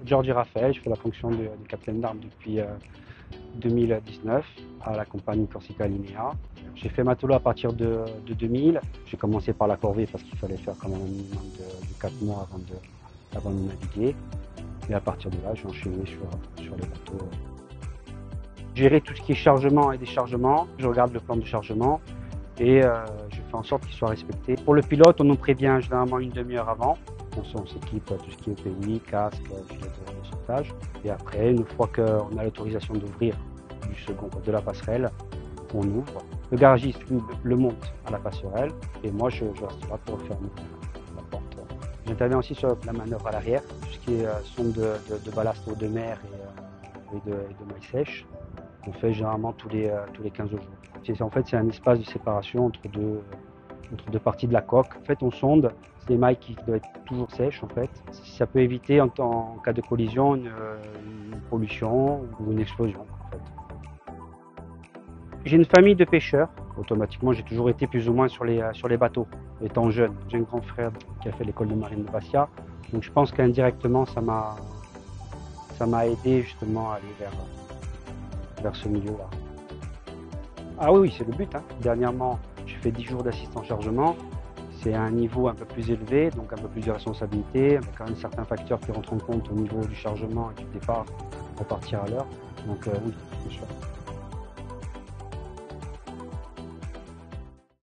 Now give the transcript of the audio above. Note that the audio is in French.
Georgi Raphaël, je fais la fonction de capitaine d'armes depuis 2019 à la compagnie Corsica Linea. J'ai fait matelot à partir de 2000. J'ai commencé par la corvée parce qu'il fallait faire quand même un minimum de 4 mois avant de naviguer. Et à partir de là, j'ai enchaîné sur les bateaux. Gérer tout ce qui est chargement et déchargement, je regarde le plan de chargement et je fais en sorte qu'il soit respecté. Pour le pilote, on nous prévient généralement une demi-heure avant. On s'équipe tout ce qui est EPI, casque, gilet de sauvetage. Et après, une fois qu'on a l'autorisation d'ouvrir du second de la passerelle, on ouvre. Le garagiste, lui, le monte à la passerelle et moi, je reste là pour fermer la porte. J'interviens aussi sur la manœuvre à l'arrière, tout ce qui est sonde de ballast eau de mer et de maille sèche. On fait généralement tous les 15 jours. En fait, c'est un espace de séparation entre deux parties de la coque. En fait, on sonde, c'est des mailles qui doivent être toujours sèches en fait. Ça peut éviter en cas de collision une pollution ou une explosion en fait. J'ai une famille de pêcheurs. Automatiquement, j'ai toujours été plus ou moins sur les bateaux, étant jeune. J'ai un grand frère qui a fait l'école de marine de Bastia. Donc je pense qu'indirectement, ça m'a aidé justement à aller vers ce milieu-là. Ah oui, c'est le but. Hein. Dernièrement, j'ai fait 10 jours d'assistance chargement. C'est un niveau un peu plus élevé, donc un peu plus de responsabilité, avec quand même certains facteurs qui rentrent en compte au niveau du chargement et du départ pour partir à l'heure. Donc oui, bien sûr.